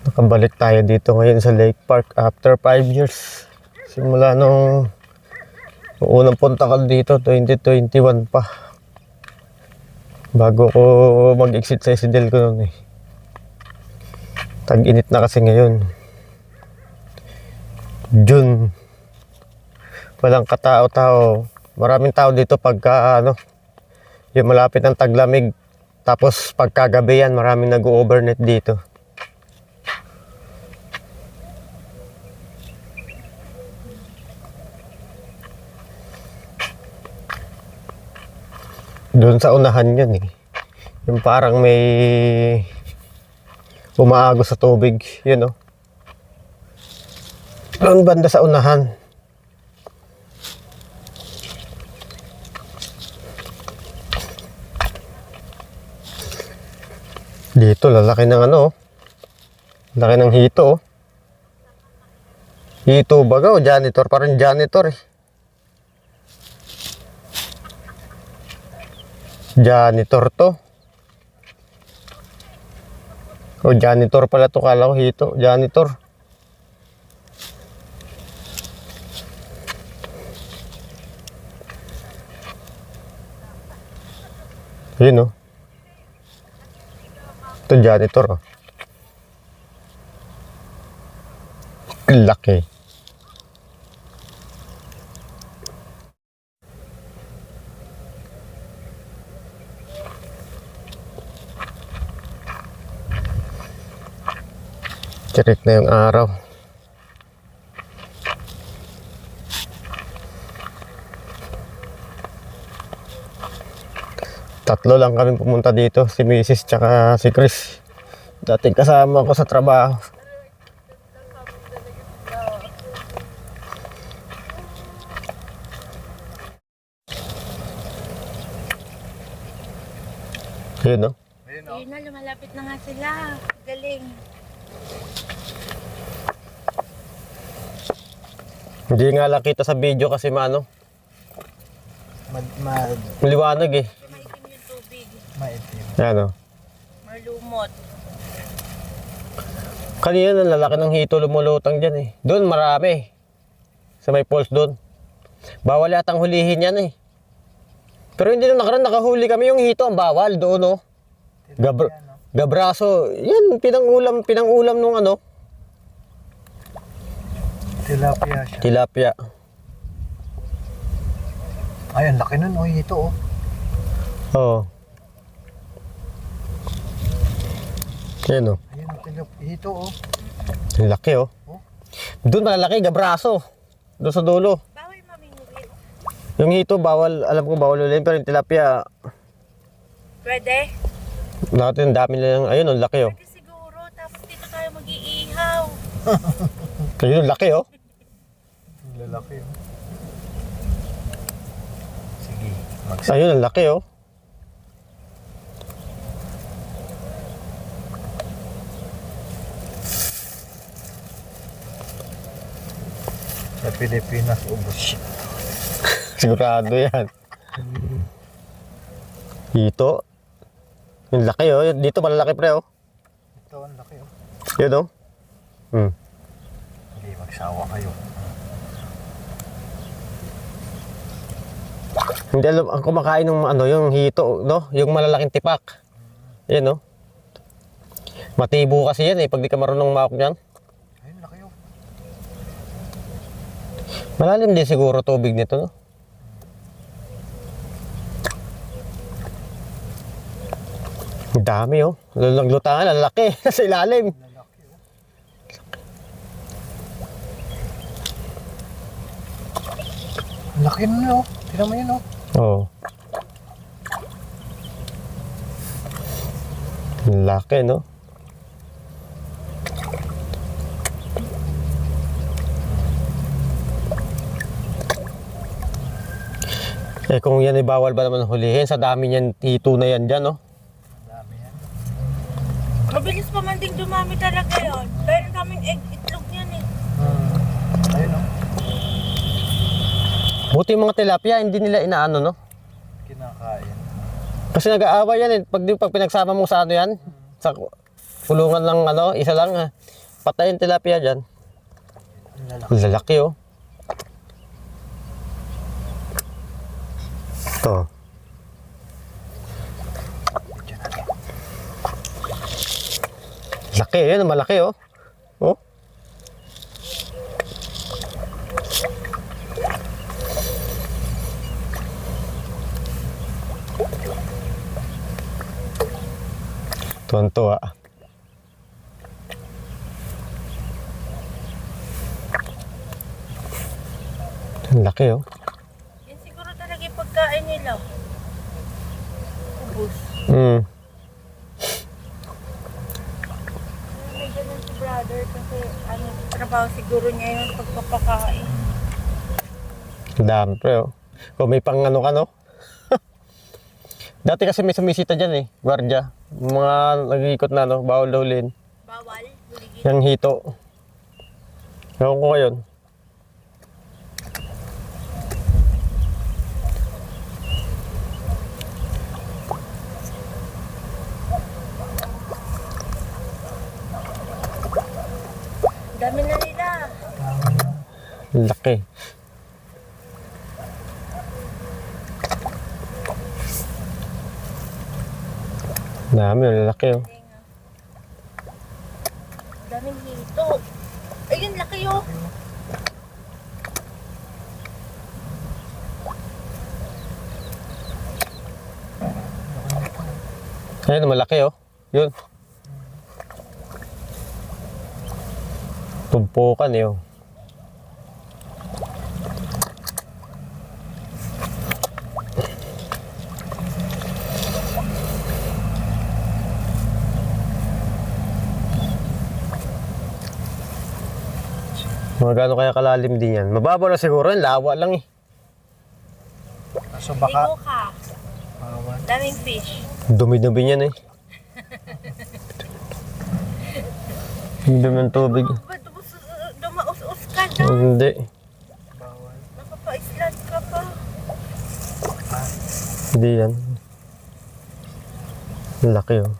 Nakabalik tayo dito ngayon sa Lake Park after 5 years. Simula nung unang punta ko dito, 2021 pa. Bago ko mag-exit sa SDL ko noon eh. Tag-init na kasi ngayon. June. Walang katao-tao. Maraming tao dito pagka yung malapit ng taglamig. Tapos pagkagabi yan, maraming nag-overnight dito. Doon sa unahan yun eh. Yung parang may umaagos sa tubig. Yun oh. Doon banda sa unahan. Dito lalaki ng laki ng hito oh. Hito baga o janitor, parang janitor eh. Janitor to. O janitor pala to, kala ko hito, janitor. Yun oh. Ito janitor oh. Laki. Tirik na yung araw. Tatlo lang kami pumunta dito, si Mrs. tsaka si Chris. Dating kasama ko sa trabaho. Yun no? Ayun na, lumalapit na nga sila. Galing. Hindi nga lang kita sa video kasi maliwanag eh. Maitim yung tubig. Maitim. Yan o. Malumot. Kanina ang lalaki ng hito lumulutang dyan eh. Doon marami. Sa may falls doon. Bawal yatang hulihin yan eh. Pero hindi na nakaraan nakahuli kami, yung hito ang bawal doon o. Gabraso. Yan, pinangulam nung Tilapia siya. tilapia. Ay, ang laki nun. Oh, ito oh. Oo. Yan o. Ayun, ito oh. Ang laki oh. Doon malalaki, gabraso. Doon sa dulo. Bawal mamingwit. Yung hito bawal, alam ko bawal ulit, pero yung tilapia, Pwede? lahat yung dami lang, ayun, ang laki oh. Pwede siguro. Tapos dito tayo mag-iihaw. Ayun, ang laki oh. Ang lalaki oh. Sige, Ayun, ang laki oh. Sa Pilipinas, ubos. Sigurado yan. Hito. Yung laki oh. Dito malalaki pre oh. Ito, ang laki oh. Yun oh. Hindi, magsawa kayo. Hindi alam, ang kumakain ng yung hito, no? Yung malalaking tipak. Yan oh. Matibo kasi yan eh, pag di ka marunong mahawak niyan. Ayun, laki oh. Malalim din siguro tubig nito, no? Ang dami oh. Laglutangan, ang laki sa ilalim. Lalaki oh. Ang laki nun oh. Tignan mo yun oh. Oo. Ang laki, no? Eh kung yan ay bawal ba naman hulihin, sa dami niyan, hito na yan dyan, no? Ang dami yan. Mabilis pa man ding dumami talaga yun. Meron kaming itlog niyan eh. Ayun oh. Buti yung mga tilapia, hindi nila inaano, no? Kinakain. Kasi nag-aaway yan eh. Pag pinagsama mo sa yan, sa kulungan lang isa lang patay yung tilapia dyan. Lalaki. Ang lalaki oh. Ito. Laki, yun, malaki oh. Oh. Tuwan-tuwa. Ang laki oh. Yan siguro talaga yung pagkain nila. Ubus. Mm. May ganun si brother kasi ano, trabaho siguro niya yung pagpapakain. Ang dami pre oh. Kung may pang ano ka no. Dati kasi may sumisita dyan eh. Gwardiya. Mga nag-iikot na no. Bawal daw hulin. Bawal, buligid. Yung hito. Ewan ko ngayon. Dami na nila. Ang laki. Dami, ang laki oh. Daming hito. Ayun, laki oh. Ayun, malaki oh. Yun. Tumpukan eh oh. Mga gaano kaya kalalim din yan? Mababaw na siguro yan, lawa lang eh. Kaso baka, Ligo ka. bawal. Daming fish. Dumi-dumi yan eh. Ang dumi ng tubig. Ba't dumaus-us ka na? Hindi. Bawal. Nakapa-island ka pa. Hindi yan. Ang laki oh.